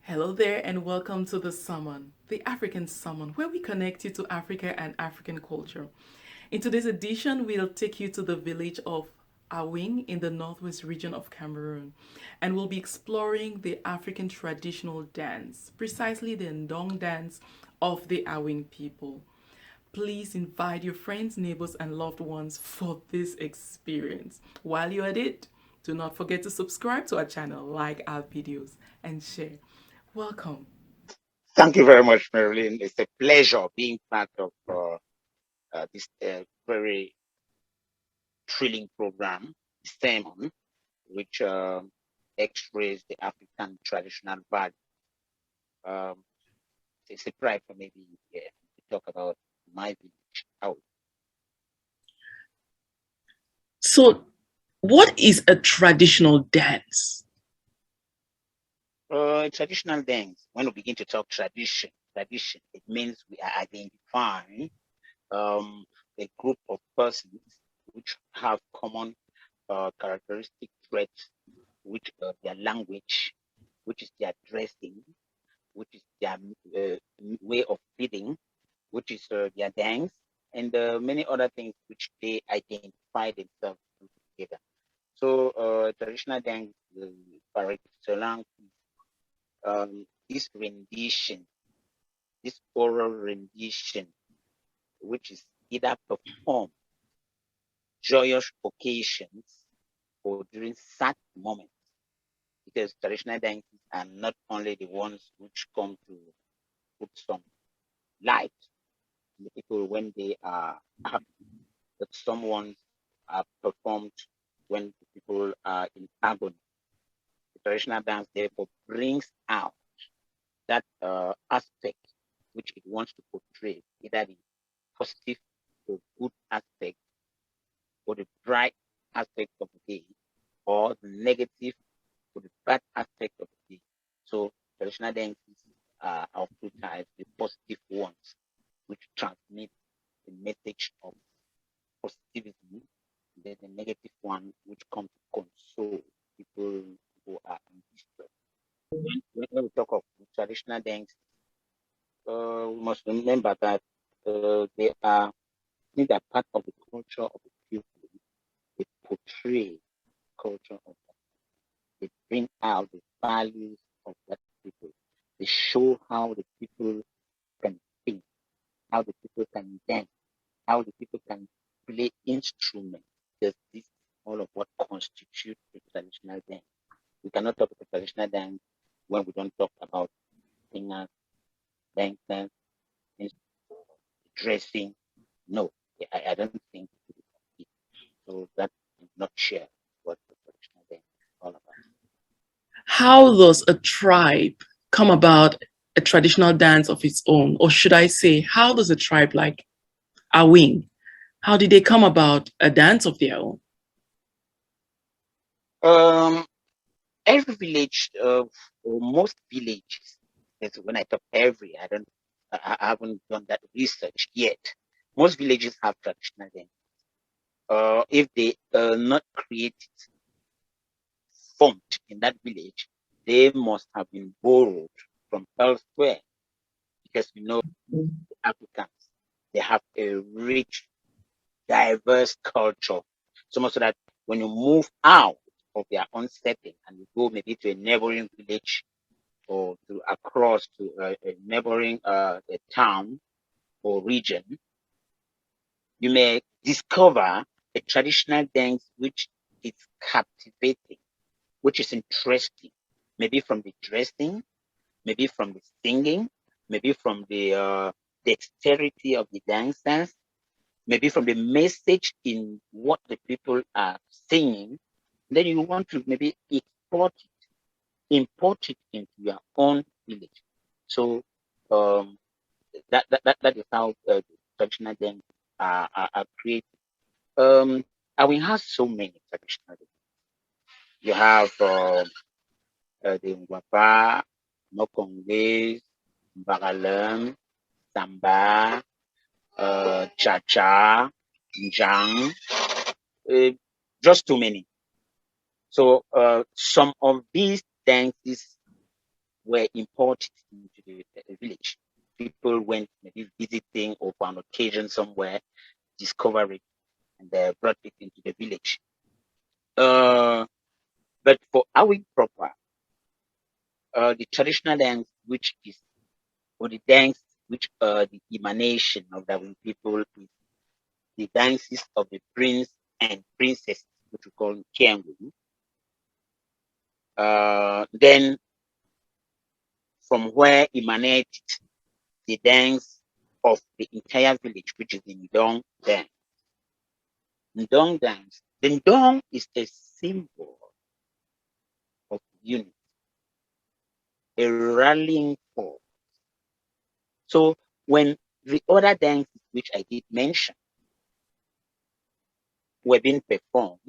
Hello there, and welcome to the Summon, the African Summon, where we connect you to Africa and African culture. In today's edition, we'll take you to the village of Awing in the northwest region of Cameroon, and we'll be exploring the African traditional dance, precisely the Ndong dance of the Awing people. Please invite your friends, neighbors, and loved ones for this experience. While you're at it, do not forget to subscribe to our channel, like our videos, and share. Welcome. Thank you very much, Marilyn. It's a pleasure being part of this very thrilling program, Sermon, which x-rays the African traditional value. Um, it's a pride for me being here to talk about my village. So, what is a traditional dance? Traditional dance, when we begin to talk tradition, it means we are identifying a group of persons which have common characteristic traits, which their language, which is their dressing, which is their way of feeding, which is their dance, and many other things which they identify themselves together. So traditional dance, par excellence, this rendition, this oral rendition, which is either performed joyous occasions or during sad moments, because traditional dances are not only the ones which come to put some light on the people when they are happy, but some ones are performed when the people are in agony. The traditional dance therefore brings out that aspect which it wants to portray, either the positive or good aspect or the bright aspect of the day, or the negative or the bad aspect of the day. So traditional dances are of two types: the positive ones, which transmit the message of positivism, then the negative one, which comes to console people who are in distress. When we talk of traditional dance, we must remember that they are things that part of the culture of the people. They portray culture of that. They bring out the values of that people. They show how the people can think, how the people can dance, how the people can play instruments. Because this is all of what constitutes a traditional dance. We cannot talk about traditional dance when we don't talk about singers, dancers, dressing. No, I don't think it. So that is not share what the traditional dance is all about. How does a tribe come about a traditional dance of its own? Or should I say, how does a tribe like Awing, how did they come about a dance of their own? Um, every village, or most villages, that's when I talk every, I haven't done that research yet. Most villages have traditional dance. If they are not created, formed in that village, they must have been borrowed from elsewhere, because we know the Africans, they have a rich, diverse culture. So much so that when you move out of their own setting and you go maybe to a neighboring village or to across to a neighboring a town or region, you may discover a traditional dance which is captivating, which is interesting, maybe from the dressing, maybe from the singing, maybe from the dexterity of the dancers, maybe from the message in what the people are saying. Then you want to maybe import it into your own village. So um, that is how traditional dance are created. And we have so many traditional dance. You have the Ngwa'paa, mekong'ngee, Mbaghe'lum, Samba, Cha-Cha, Njang, uh, just too many. So some of these dances were imported into the village. People went maybe visiting or on occasion somewhere, discover it, and they brought it into the village. But for Awing proper, the traditional dance, which is, or the dance which the emanation of the Awing people is the dances of the prince and princess, which we call Cameroon. Then from where emanated the dance of the entire village, which is the Ndong dance. Ndong dance. The Ndong is a symbol of unity, a rallying force. So when the other dances which I did mention were being performed,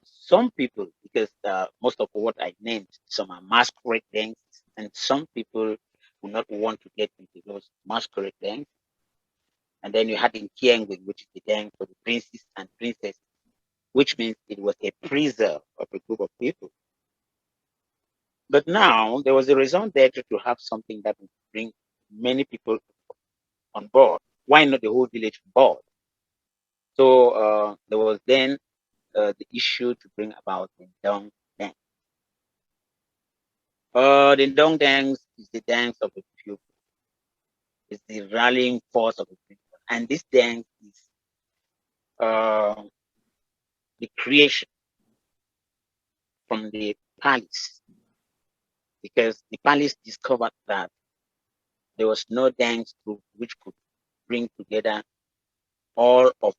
some people, because most of what I named, some are masquerade dances, and some people will not want to get into those masquerade dances. And then you had in Kiengwing, which is the dance for the princes and princesses, which means it was a preserve of a group of people. But now there was a reason there to have something that would bring many people on board. Why not the whole village on board? So there was then the issue to bring about the Ndong dance. The Ndong dance is the dance of the people. It's the rallying force of the people. And this dance is the creation from the palace, because the palace discovered that there was no dance group which could bring together all of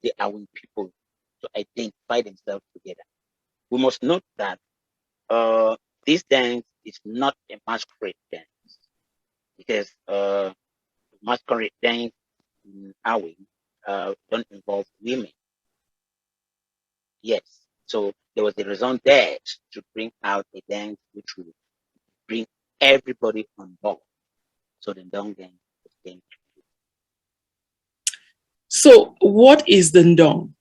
the Awin people to identify themselves together. We must note that this dance is not a masquerade dance, because masquerade dance in Awin don't involve women. Yes. So there was a reason there to bring out a dance which will bring everybody on board. So the Ndong dance was then. So, what is the Ndong?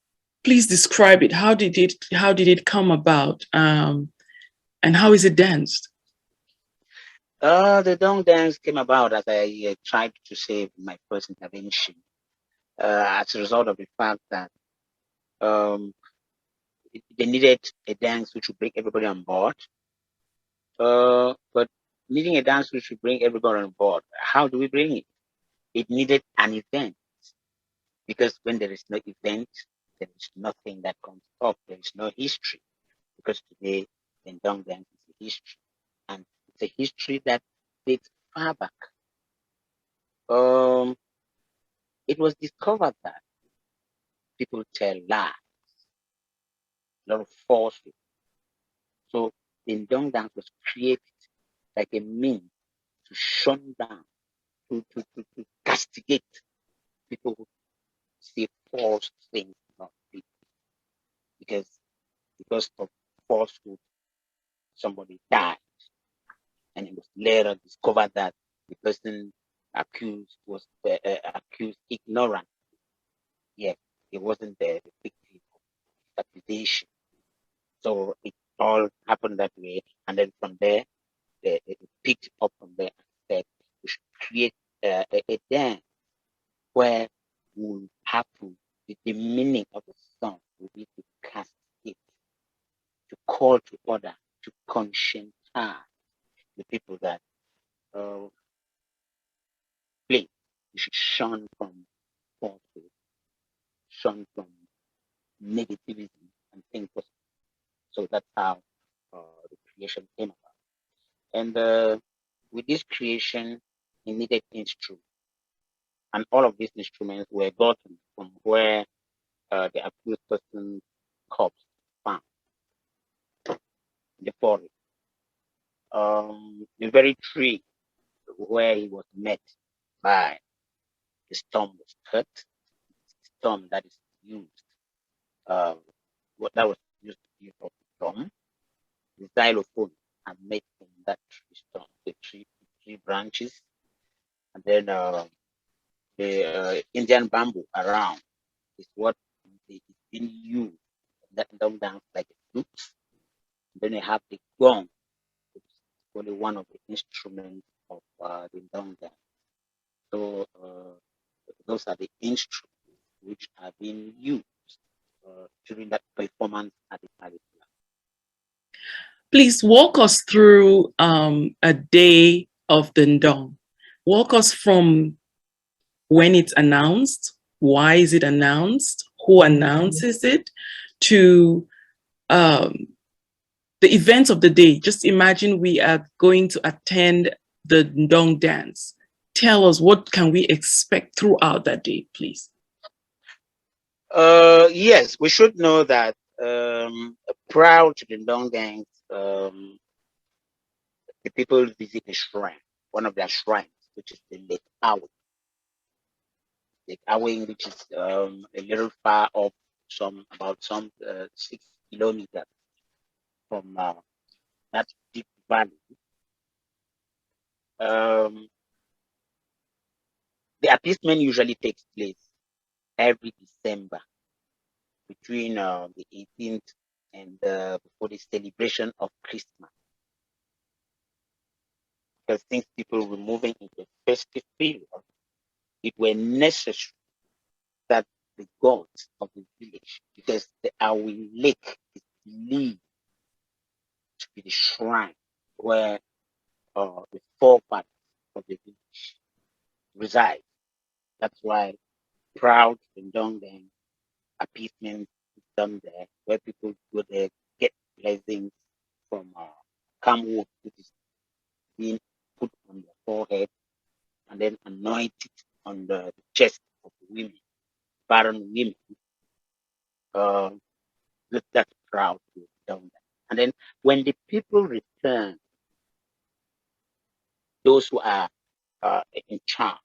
Please describe it. How did it come about? And how is it danced? The Ndong dance came about, as I tried to say in my first intervention, as a result of the fact that um, they needed a dance which would bring everybody on board. But needing a dance which would bring everybody on board, how do we bring it? It needed an event, because when there is no event, there is nothing that comes up. There is no history, because today the Ndong dance is a history, and it's a history that dates far back. Um, it was discovered that people tell lies, a lot of falsehood. So the Ndong dance was created like a means to shun down, to castigate people who say false things about people, because of falsehood, somebody died, and it was later discovered that the person accused was accused ignorant. Yet it wasn't the victim of accusation. So it all happened that way, and then from there they picked up from there and said we should create a dance where we have to, the meaning of the song will be to castigate, to call to order, to conscientize the people that uh, please, you should shun from falsehood, shun from negativity and think positive. So that's how the creation came about. And with this creation, it needed instruments. And all of these instruments were gotten from where the accused person's corpse found in the forest. The very tree where he was met by the storm was cut. The storm that is used, what that was used to give of the storm, the xylophone are made from that tree stump, the tree branches, and then the Indian bamboo around is what is being used that dumb dance like a flute. Then you have the gong, which is only one of the instruments of the Ndong dance. So those are the instruments which are being used during that performance at the palace. Please walk us through a day of the Ndong. Walk us from when it's announced, why is it announced, who announces it, to um, the events of the day. Just imagine we are going to attend the Ndong dance. Tell us, what can we expect throughout that day, please? Yes, we should know that prior to the Ndong dance, the people visit a shrine, one of their shrines, which is the Lake Awing. Lake Awing, which is a little far off, about 6 kilometers from that deep valley. The appeasement usually takes place every December between the 18th and before the celebration of Christmas. Because since people were moving into the festive period, it were necessary that the gods of the village, because the Awing Lake is believed to be the shrine where the forefathers of the village reside. That's why proud and Ndong then appeasement is done there, where people go there, get blessings from camwood, which is being put on their forehead, and then anoint it on the chest of the women, barren women. That's proud to down there. And then when the people return, those who are in charge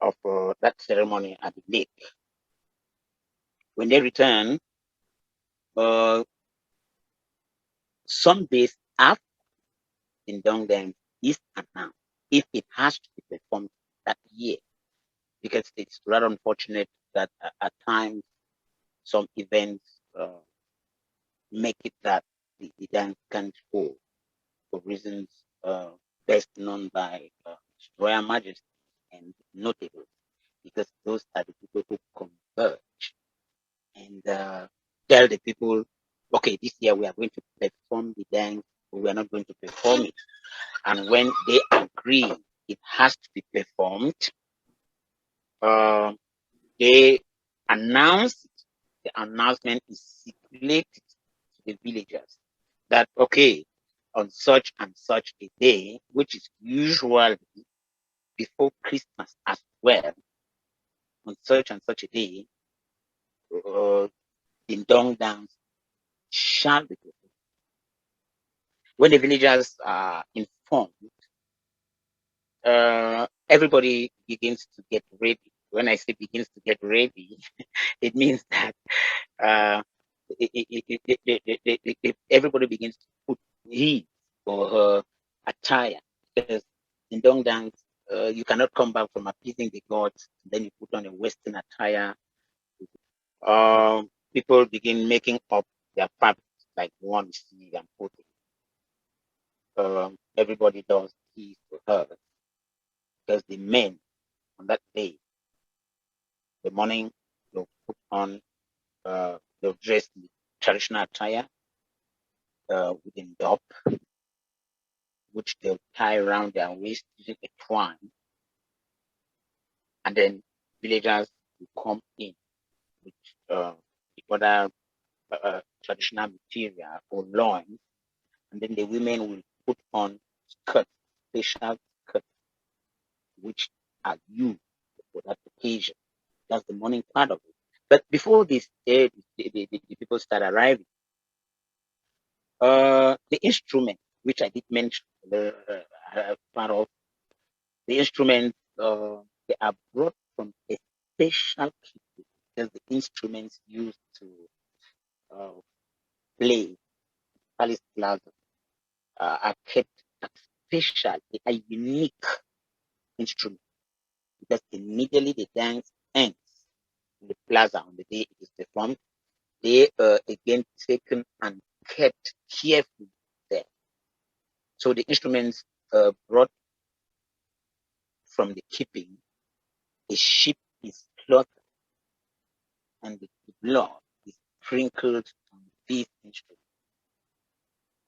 of that ceremony at the lake, when they return, some days after in Ndong dance is announced if it has to be performed that year, because it's rather unfortunate that at times some events make it that the dance can't go for reasons best known by Royal Majesty and notables, because those are the people who converge and tell the people, okay, this year we are going to perform the dance, but we are not going to perform it. And when they agree it has to be performed, they announce it. The announcement is circulated to the villagers that, okay, on such and such a day, which is usually before Christmas as well, on such and such a day, the Ndong dance shall be performed. When the villagers are informed, everybody begins to get ready. When I say begins to get ready, it means that everybody begins to put his or her attire, because in Ndong dance, you cannot come back from appeasing the gods, then you put on a Western attire. People begin making up their fabrics, like one see and put it. Everybody does his or her, because the men on that day, the morning, they'll put on, they'll dress in traditional attire with a dop, which they'll tie around their waist using a twine. And then villagers will come in with the other traditional material or loins, and then the women will put on skirts, special skirts, which are used for that occasion. That's the morning part of it. But before this, the people start arriving, the instrument, which I did mention, the part of the instruments, they are brought from a special kit, because the instruments used to play Palace Plaza are kept as special, they are unique instruments, because immediately the dance ends in the plaza on the day it is performed, they are again taken and kept carefully there. So the instruments brought from the keeping, a sheep is slaughtered, and the blood is sprinkled on these instruments.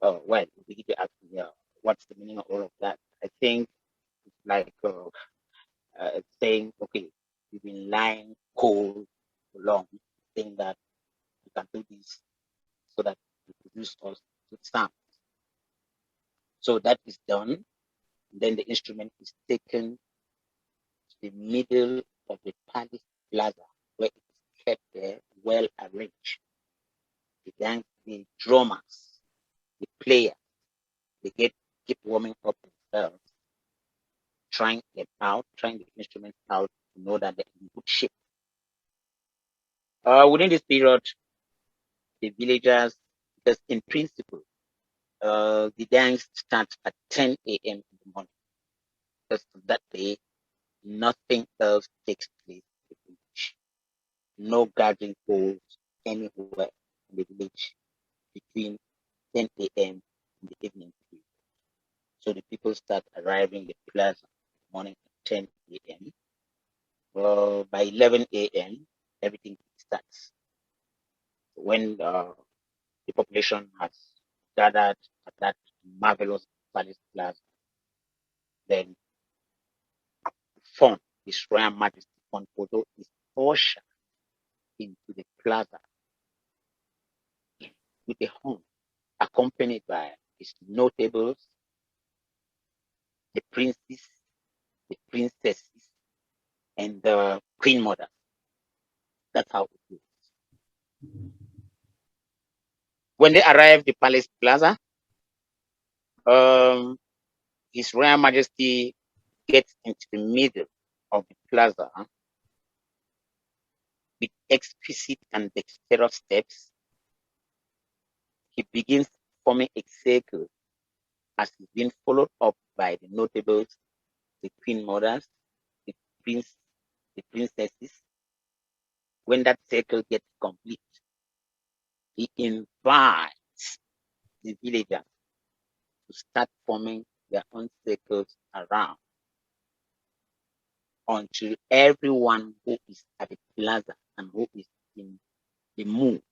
Oh, well, we need to ask me, what's the meaning of all of that? I think it's like saying, okay, you've been lying cold for long, saying that you can do this so that you produce us good sound. So that is done. Then the instrument is taken to the middle of the palace plaza, where it is kept there, well arranged. The drummers, the players, they keep warming up themselves, trying the instruments out to know that they're in good shape. Within this period, the villagers, because in principle, the dance starts at 10 a.m. in the morning. Because that day, nothing else takes place in the village. No gathering holds anywhere in the village between 10 a.m. in the evening. So the people start arriving at the plaza in the morning at 10 a.m. By 11 a.m., everything starts. When the population has gathered at that marvelous palace plaza, then fun, His Royal Majesty Fun Photo is ushered into the plaza with a horn, accompanied by his notables, the princes, the princesses, and the queen mother. That's how it is. When they arrive at the palace plaza, um, His Royal Majesty gets into the middle of the plaza with exquisite and dexterous steps. He begins forming a circle as he's being followed up by the notables, the queen mothers, the the princesses. When that circle gets complete, he invites the villagers to start forming their own circles around until everyone who is at the plaza and who is in the mood,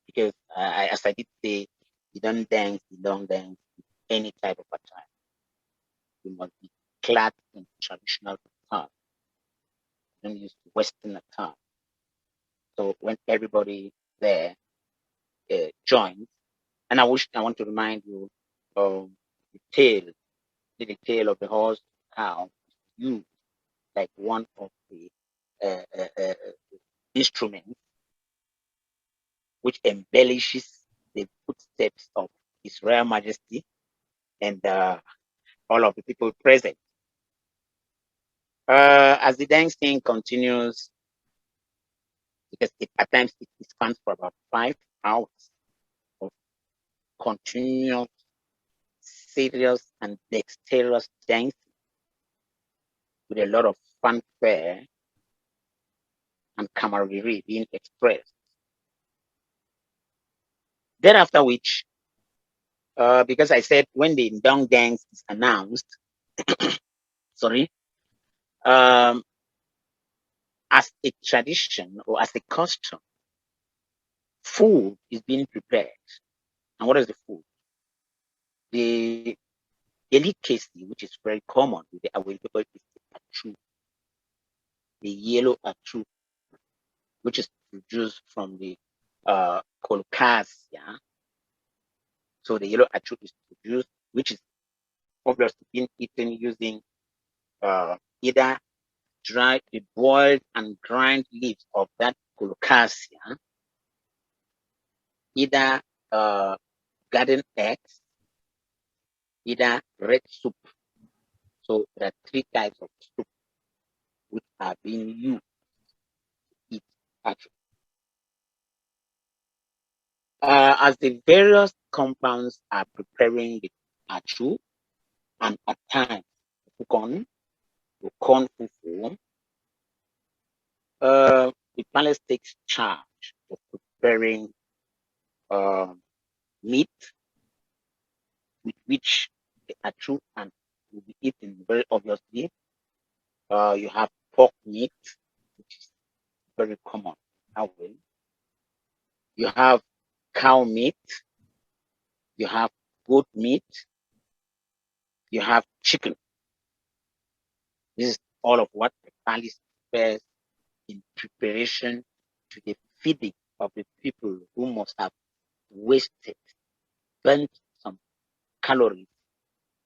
because as I did say, you don't dance any type of attire. You must be clad in traditional attire. You don't use Western attire. So when everybody there joins, and I want to remind you of the tail of the horse cow used like one of the instruments which embellishes the footsteps of His Royal Majesty and all of the people present. As the dancing continues, because at times it spans for about 5 hours of continuous, serious, and dexterous dancing with a lot of fanfare and camaraderie being expressed. Thereafter which, because I said when the Ndong dance is announced, sorry, as a tradition or as a custom, food is being prepared. And what is the food? The delicacy, which is very common with the Awing people, is the achu, the yellow achu, which is produced from the colocasia. So the yellow achu is produced, which is obviously being eaten using either dried, the boiled and grind leaves of that colocasia, either garden eggs, either red soup. So there are 3 types of soup which are being used to eat achu. As the various compounds are preparing the achu, and at times corn fufu, the palace takes charge of preparing meat with which they are true and will be eaten very obviously. You have pork meat, which is very common. Awing. You have cow meat. You have goat meat. You have chicken. This is all of what the palace prepares in preparation to the feeding of the people who must have wasted, burnt some calories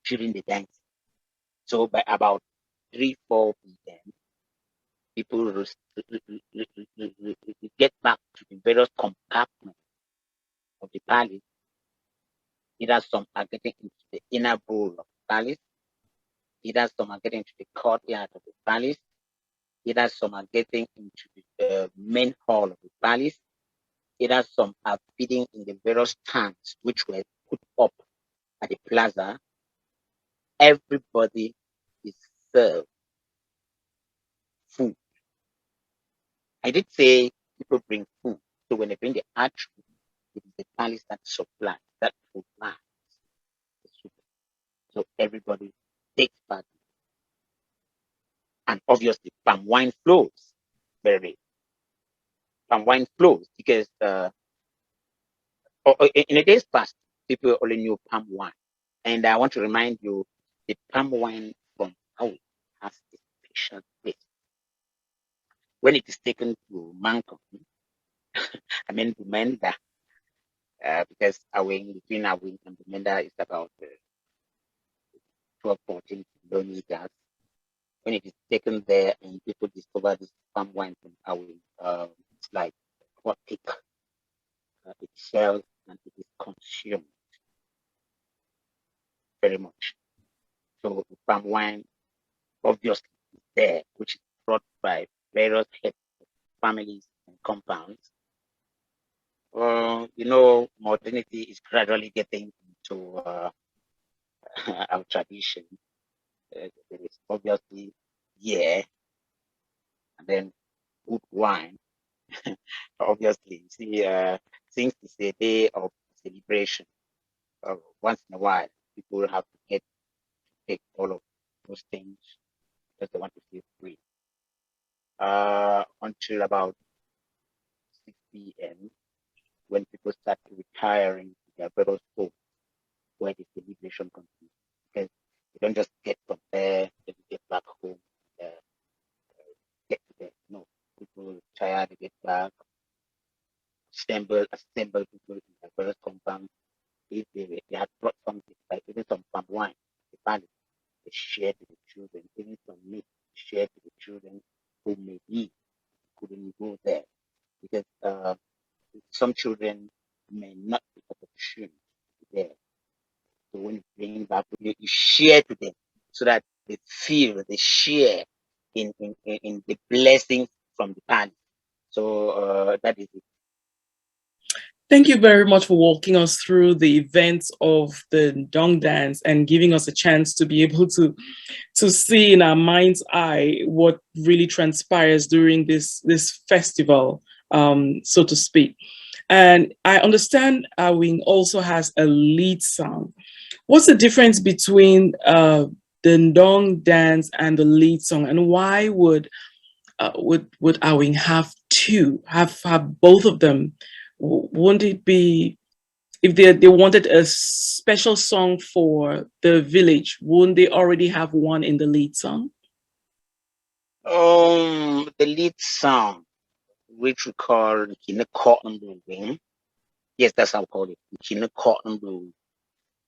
during the dance. So by about 3, 4 p.m., people get back to the various compartments of the palace. Either some are getting into the inner bowl of the palace, either some are getting into the courtyard of the palace, either some are getting into the main hall of the palace, either some are feeding in the various stands which were put up at the plaza. Everybody is served food. I did say people bring food. So when they bring the archery, it is the palace that supplies that food line. So everybody takes part. And obviously palm wine flows. Palm wine flows because in the days past, people only knew palm wine. And I want to remind you, the palm wine from Awing has a special taste. When it is taken to Mankom, I mean Bumenda, because Awing, between Awing and Bumenda is about 12, 14 kilometers. When it is taken there and people discover this palm wine from Awing, it's like what thick. It sells and it is consumed very much. So the palm wine obviously is there, which is brought by various heads of families and compounds. Modernity is gradually getting into our tradition. There is obviously and then good wine. Obviously, see, since it's a day of celebration, once in a while, people have to take all of those things because they want to feel free. Until about 6 p.m., when people start retiring to their various homes where the celebration continues. Because you don't just get from there, then you get back home, get to there. No, people retire, they get back, assemble people in their various compounds. If they had brought something, like even some palm wine, the family, they share to the children, even some meat, share to the children who maybe couldn't go there. Because some children may not be opportune there. So when you bring back, you share to them so that they share in the blessings from the palace. So that is it. Thank you very much for walking us through the events of the Ndong dance and giving us a chance to be able to see in our mind's eye what really transpires during this festival, so to speak. And I understand Awing also has a lead song. What's the difference between the Ndong dance and the lead song, and why would Awing have have both of them? Wouldn't it be, if they wanted a special song for the village, wouldn't they already have one in the lead song? The lead song, which we call Ngwa'paa. Yes, that's how we call it. Ngwa'paa.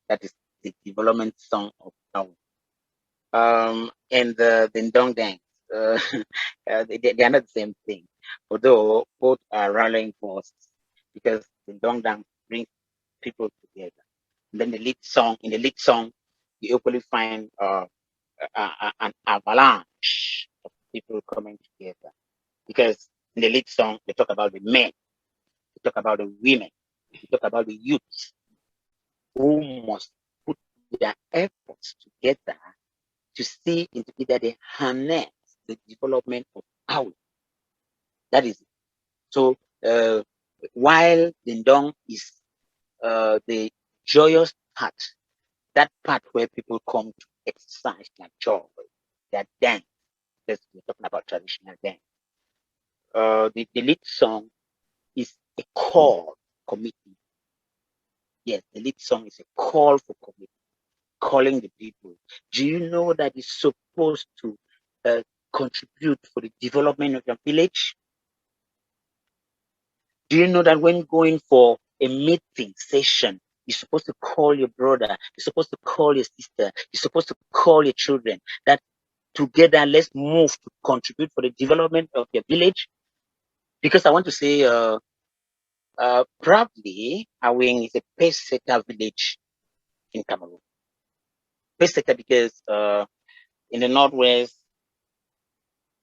That is the development song of Awing. And the Ndong dance, they are not the same thing. Although both are rallying forces, because the Ndong dance brings people together. And then in the lead song, you usually find an avalanche of people coming together. Because in the lead song, they talk about the men, they talk about the women, they talk about the youth who must put their efforts together to see into either they harness the development of Awing. That is it. So while the Ndong is the joyous part, that part where people come to exercise their joy, their dance. Because we're talking about traditional dance. The lead song is a call for commitment. Yes, the lead song is a call for commitment, calling the people. Do you know that it's supposed to contribute for the development of your village? Do you know that when going for a meeting session, you're supposed to call your brother, you're supposed to call your sister, you're supposed to call your children, that together let's move to contribute for the development of your village? Because I want to say, proudly, Awing is a pace setter village in Cameroon. Pace setter because in the northwest,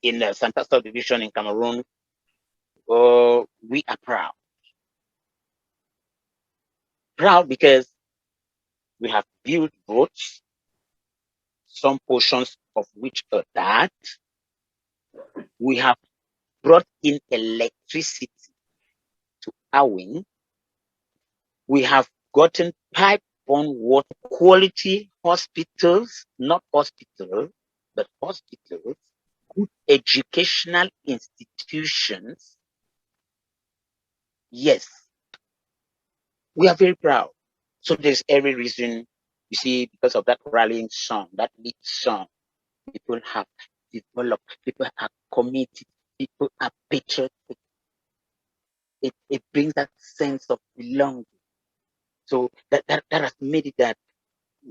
in the Santa subdivision in Cameroon, we are proud. Proud because we have built roads, some portions of which are that. We have brought in electricity to Awing. We have gotten pipe-borne water, quality hospitals, not hospitals, but hospitals, good educational institutions. Yes, we are very proud. So there's every reason, you see, because of that rallying song, that lead song, people have developed, people are committed, people are patriotic. It brings that sense of belonging. So that has made it that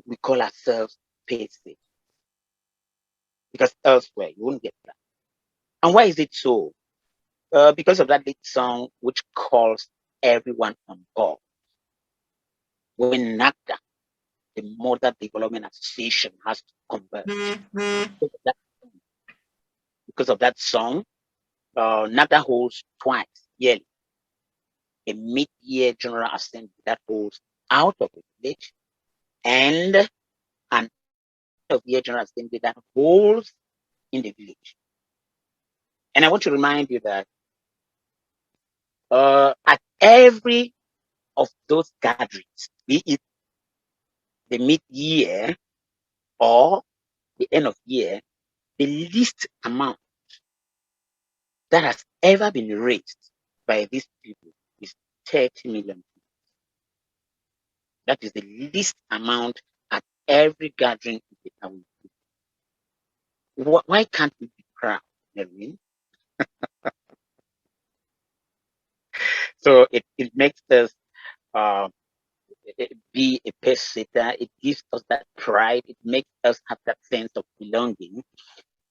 we call ourselves pace. Because elsewhere you won't get that. And why is it so? Because of that lead song which calls everyone on board. When NACDA, the Mother Development Association, has to convert. Because of that song, NACDA holds twice yearly a mid-year General Assembly that holds out of the village, and an end-of-year General Assembly that holds in the village. And I want to remind you that at every of those gatherings, be it the mid-year or the end of year, the least amount that has ever been raised by these people is 30 million. That is the least amount at every gathering. Why can't we be proud, Nevin? So it makes us be a pace setter. It gives us that pride. It makes us have that sense of belonging.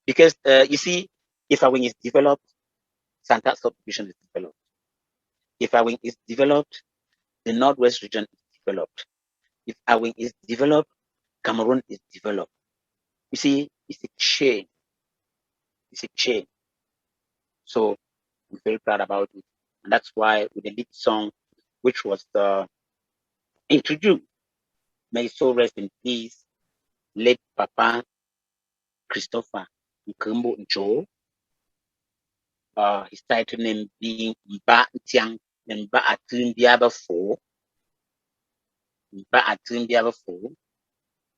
Because you see, if Awing is developed, Santa subdivision is developed. If Awing is developed, the Northwest region is developed. If Awing is developed, Cameroon is developed. You see, it's a chain. It's a chain. So we're very proud about it. And that's why with the lead song, which was introduced, may so rest in peace, late Papa Christopher Nkembo-Njo, his title name being Mbaghe'lum.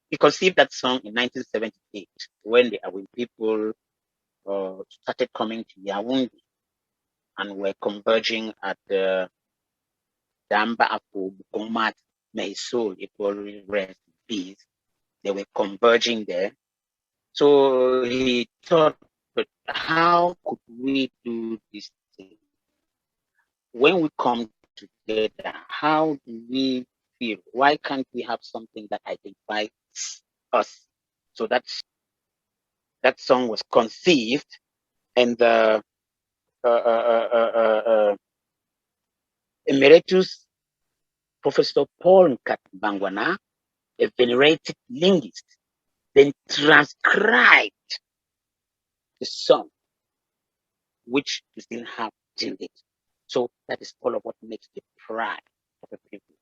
He conceived that song in 1978 when the Awing people started coming to Yaoundé and were converging at the Mbaghe'lum, mekong'ngee, may his soul equally rest in peace. They were converging there. So he thought, but how could we do this thing? When we come together, how do we feel? Why can't we have something that identifies us? So that song was conceived, and Emeritus Professor Paul Nkatbangwana, a venerated linguist, then transcribed the song, which we still have till date. So that is all of what makes the pride of the people.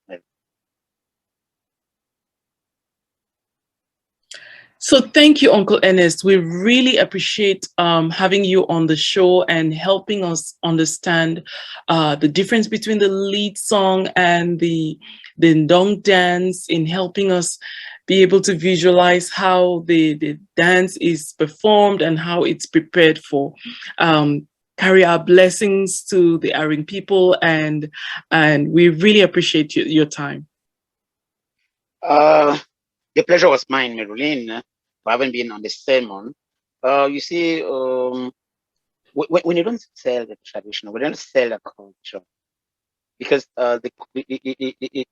So thank you, Uncle Ernest. We really appreciate having you on the show and helping us understand the difference between the lead song and the Ndong dance, in helping us be able to visualize how the dance is performed and how it's prepared for. Carry our blessings to the Awing people, and we really appreciate your time. The pleasure was mine, Marilyn, for having been on the sermon. You see, when you don't sell the tradition, we don't sell the culture, because the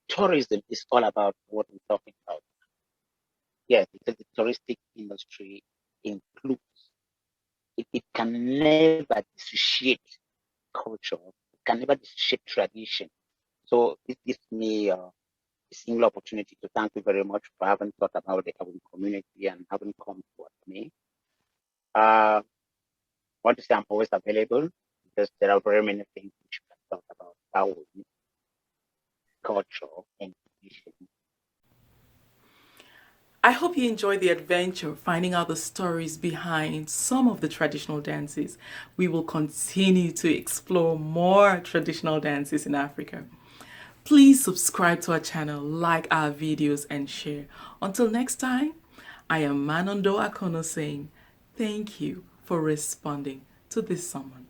tourism is all about what we're talking about. Yes, because the touristic industry includes, it can never dissociate culture, it can never dissociate tradition. So this gives me a single opportunity to thank you very much for having thought about the Awing community and having come towards me. I want to say I'm always available, because there are very many things which we can talk about Awing culture and tradition. I hope you enjoyed the adventure finding out the stories behind some of the traditional dances. We will continue to explore more traditional dances in Africa. Please subscribe to our channel, like our videos, and share. Until next time, I am Manondo Akono saying thank you for responding to this sermon.